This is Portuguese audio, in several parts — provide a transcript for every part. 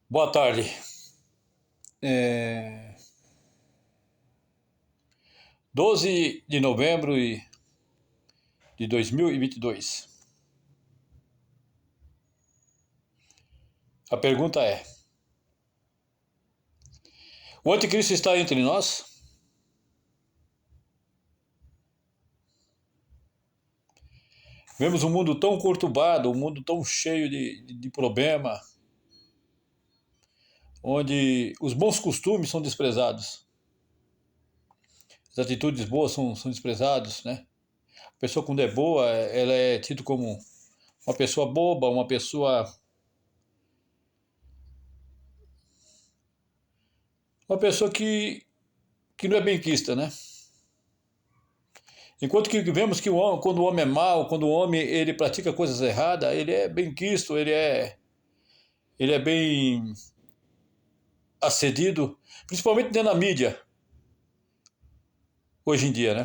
Boa tarde. É... 12 de novembro de 2022. A pergunta é: o anticristo está entre nós? Vemos um mundo tão conturbado, um mundo tão cheio de problema, onde os bons costumes são desprezados, as atitudes boas são desprezadas, né? A pessoa quando é boa, ela é tida como uma pessoa boba, uma pessoa que não é benquista, né? Enquanto que vemos que quando o homem é mau, quando o homem ele pratica coisas erradas, ele é benquisto, ele é bem acedido, principalmente dentro da mídia, hoje em dia, né?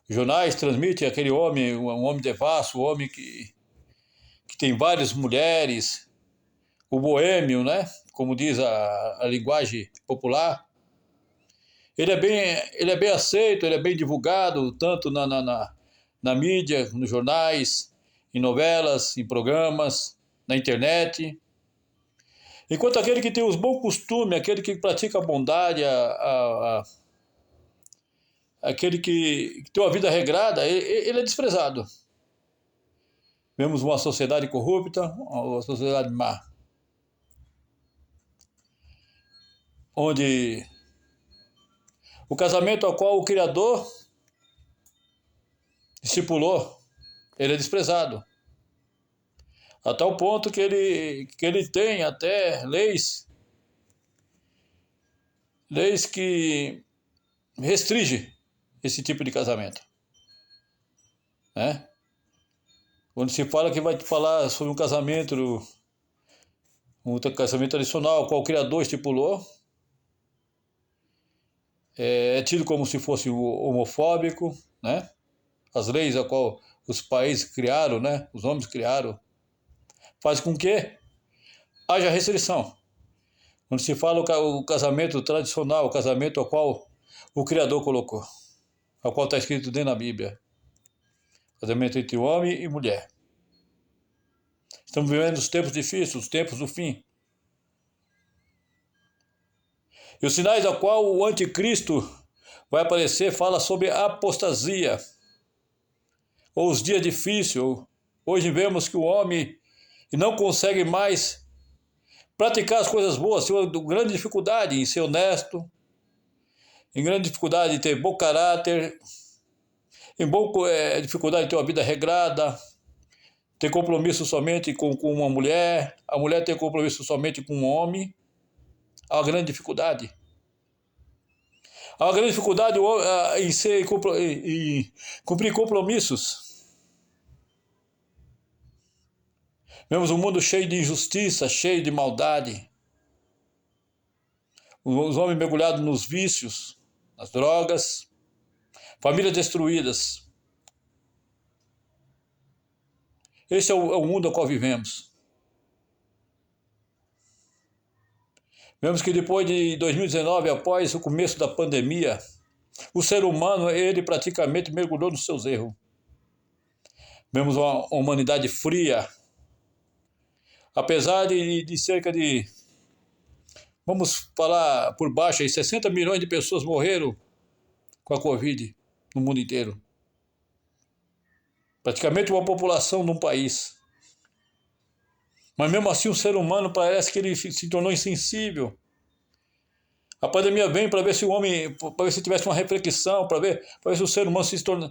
Os jornais transmitem aquele homem, um homem devasso, um homem que tem várias mulheres, o boêmio, né? Como diz a linguagem popular. Ele é bem aceito, ele é bem divulgado, tanto na mídia, nos jornais, em novelas, em programas, na internet. Enquanto aquele que tem os bons costumes, aquele que pratica a bondade, aquele que tem uma vida regrada, ele é desprezado. Vemos uma sociedade corrupta, uma sociedade má, onde o casamento ao qual o Criador discipulou, ele é desprezado. A tal ponto que ele tem até leis que restringem esse tipo de casamento, né? Quando se fala que vai falar sobre um casamento tradicional, qual o Criador estipulou, é tido como se fosse homofóbico, né? As leis a qual os países criaram, né? Os homens criaram, faz com que haja restrição. Quando se fala o casamento tradicional, o casamento ao qual o Criador colocou, ao qual está escrito dentro da Bíblia, casamento entre homem e mulher. Estamos vivendo os tempos difíceis, os tempos do fim. E os sinais ao qual o anticristo vai aparecer fala sobre a apostasia, ou os dias difíceis. Hoje vemos que o homem não consegue mais praticar as coisas boas, tem uma grande dificuldade em ser honesto, em grande dificuldade em ter bom caráter, dificuldade de ter uma vida regrada, ter compromisso somente com uma mulher, a mulher ter compromisso somente com um homem. Há uma grande dificuldade. Há uma grande dificuldade em cumprir compromissos. Vemos um mundo cheio de injustiça, cheio de maldade. Os homens mergulhados nos vícios, nas drogas, famílias destruídas. Esse é o mundo ao qual vivemos. Vemos que depois de 2019, após o começo da pandemia, o ser humano, ele praticamente mergulhou nos seus erros. Vemos uma humanidade fria. Apesar de cerca de, vamos falar por baixo, 60 milhões de pessoas morreram com a Covid no mundo inteiro. Praticamente uma população de um país. Mas mesmo assim o ser humano parece que ele se tornou insensível. A pandemia vem para ver se o homem, para ver se tivesse uma reflexão, para ver se os seres humanos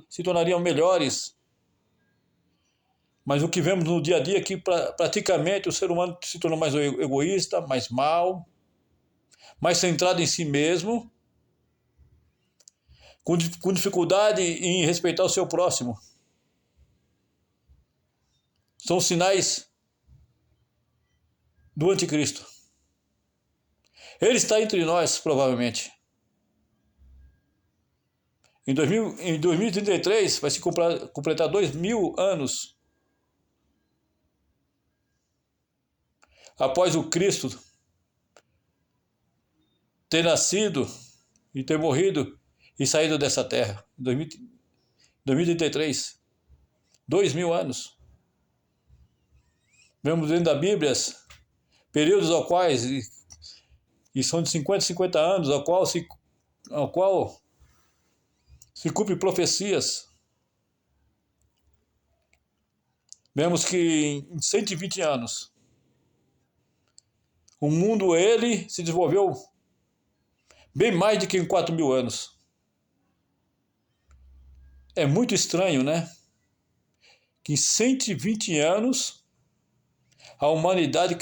se tornariam melhores. Mas o que vemos no dia a dia é que praticamente o ser humano se tornou mais egoísta, mais mau, mais centrado em si mesmo, com dificuldade em respeitar o seu próximo. São sinais do anticristo. Ele está entre nós, provavelmente. Em 2033 vai se completar 2000 anos após o Cristo ter nascido e ter morrido e saído dessa terra, em 2033, 2000 anos. Vemos dentro da Bíblia períodos ao quais, e são de 50 anos, ao qual se cumpre profecias. Vemos que em 120 anos, o mundo, ele se desenvolveu bem mais do que em 4.000 anos. É muito estranho, né? Que em 120 anos, a humanidade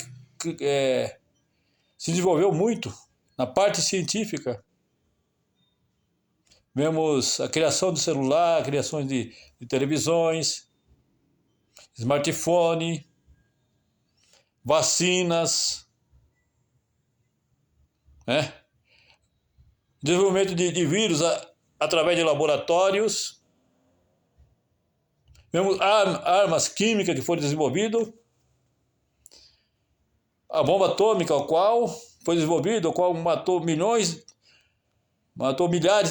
se desenvolveu muito na parte científica. Vemos a criação do celular, a criação de televisões, smartphone, vacinas, né? Desenvolvimento de vírus através de laboratórios. Vemos armas químicas que foram desenvolvidas. A bomba atômica, a qual foi desenvolvida, a qual matou milhares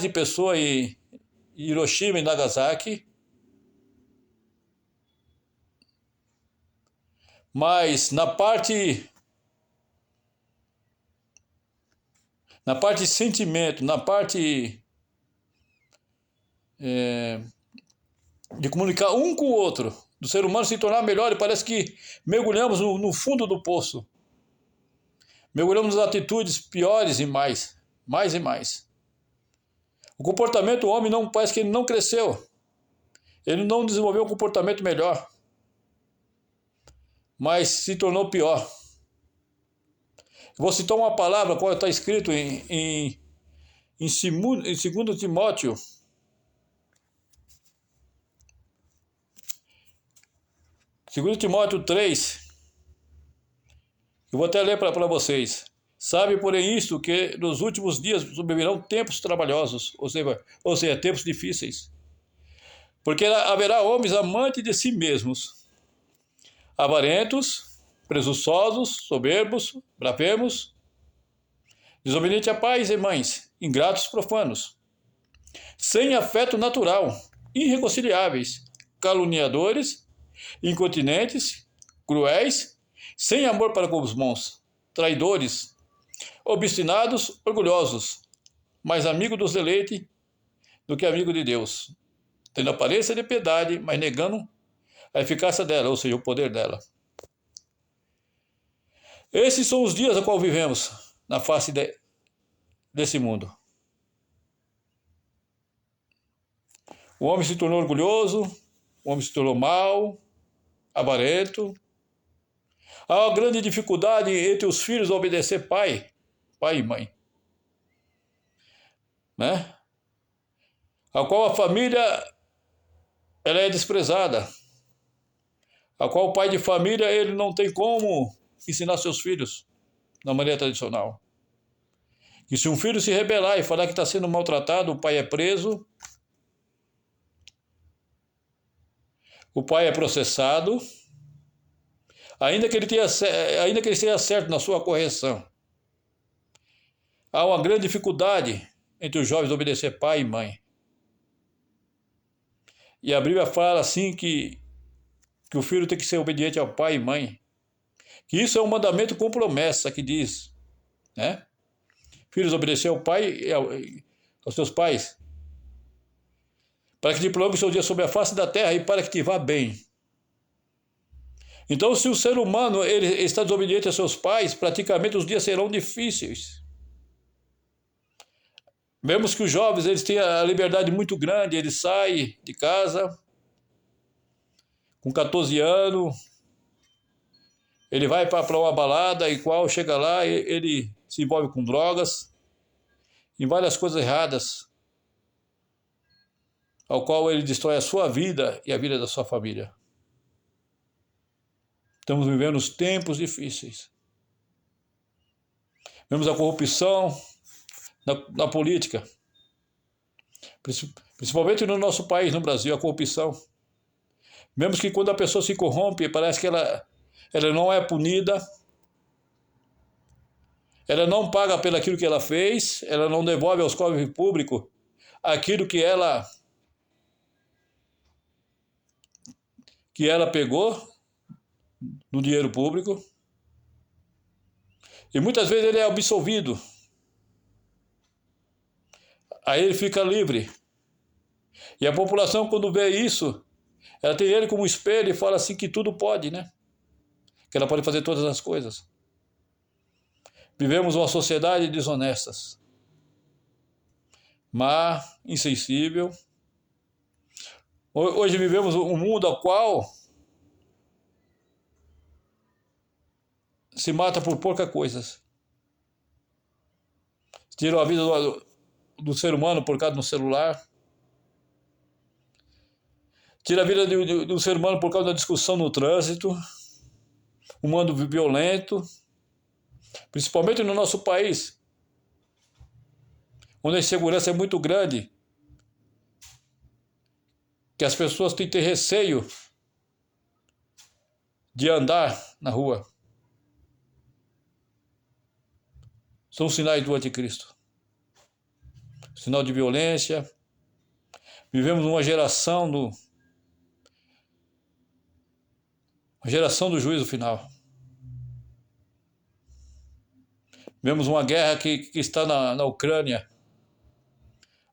de pessoas em Hiroshima e Nagasaki. Mas na parte de sentimento, na parte de comunicar um com o outro, do ser humano se tornar melhor, e parece que mergulhamos no fundo do poço. Mergulhamos nas atitudes piores e mais e mais. O comportamento do homem parece que ele não cresceu. Ele não desenvolveu um comportamento melhor, mas se tornou pior. Vou citar uma palavra qual está escrito em 2 Timóteo. 2 Timóteo 3. Eu vou até ler para vocês. Sabe, porém, isto, que nos últimos dias sobrevirão tempos trabalhosos, ou seja, tempos difíceis. Porque haverá homens amantes de si mesmos, avarentos, presunçosos, soberbos, blasfemos, desobedientes a pais e mães, ingratos, profanos, sem afeto natural, irreconciliáveis, caluniadores, incontinentes, cruéis, sem amor para com os bons, traidores, obstinados, orgulhosos, mais amigo dos eleitos do que amigo de Deus, tendo aparência de piedade, mas negando a eficácia dela, ou seja, o poder dela. Esses são os dias a qual vivemos na face desse mundo. O homem se tornou orgulhoso, o homem se tornou mau, avarento. Há uma grande dificuldade entre os filhos a obedecer pai e mãe, né? A qual a família ela é desprezada, a qual o pai de família ele não tem como ensinar seus filhos na maneira tradicional. E se um filho se rebelar e falar que está sendo maltratado, o pai é preso, o pai é processado, ainda que ele esteja certo na sua correção. Há uma grande dificuldade entre os jovens obedecer pai e mãe. E a Bíblia fala assim que o filho tem que ser obediente ao pai e mãe. Que isso é um mandamento com promessa que diz, né? Filhos, obedecer ao pai e aos seus pais, para que te prolongue o seu dia sobre a face da terra e para que te vá bem. Então, se o ser humano ele está desobediente a seus pais, praticamente os dias serão difíceis. Vemos que os jovens eles têm a liberdade muito grande, eles saem de casa com 14 anos, ele vai para uma balada e qual chega lá, ele se envolve com drogas, em várias coisas erradas, ao qual ele destrói a sua vida e a vida da sua família. Estamos vivendo os tempos difíceis. Vemos a corrupção na política, principalmente no nosso país, no Brasil, a corrupção. Vemos que quando a pessoa se corrompe, parece que ela não é punida, ela não paga pelo aquilo que ela fez, ela não devolve aos cofres públicos aquilo que ela pegou no dinheiro público. E muitas vezes ele é absolvido. Aí ele fica livre. E a população, quando vê isso, ela tem ele como espelho e fala assim que tudo pode, né? Que ela pode fazer todas as coisas. Vivemos uma sociedade desonesta, má, insensível. Hoje vivemos um mundo ao qual se mata por poucas coisas. Tiram a vida do ser humano por causa do celular. Tira a vida do ser humano por causa da discussão no trânsito. Um mundo violento. Principalmente no nosso país, onde a insegurança é muito grande. Que as pessoas têm que ter receio de andar na rua. São sinais do anticristo. Sinal de violência. Vivemos uma geração do juízo final. Vemos uma guerra que está na Ucrânia,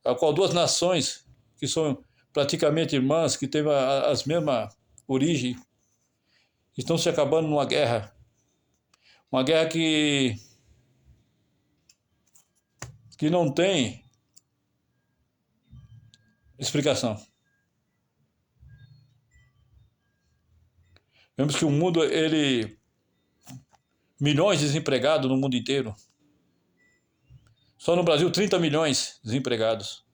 a qual duas nações que são praticamente irmãs, que têm as mesmas origens, estão se acabando numa guerra. Uma guerra que não tem explicação. Vemos que o mundo, milhões de desempregados no mundo inteiro. Só no Brasil, 30 milhões de desempregados.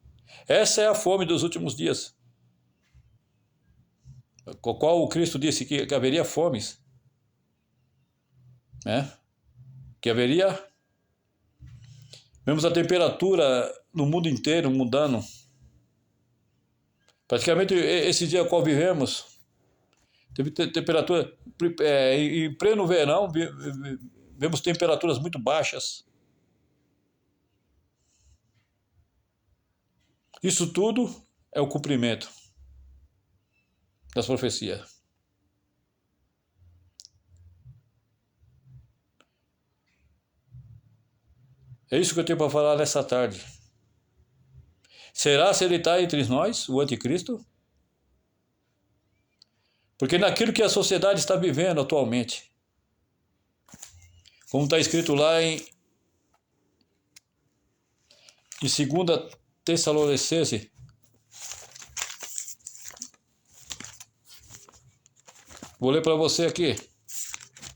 Essa é a fome dos últimos dias. Com a qual o Cristo disse que haveria fomes. Né? Que haveria... Vemos a temperatura no mundo inteiro mudando. Praticamente esse dia qual vivemos, teve temperatura, em pleno verão, vemos temperaturas muito baixas. Isso tudo é o cumprimento das profecias. É isso que eu tenho para falar nessa tarde. Será se ele está entre nós, o anticristo? Porque naquilo que a sociedade está vivendo atualmente, como está escrito lá em 2 Tessalonicenses, vou ler para você aqui.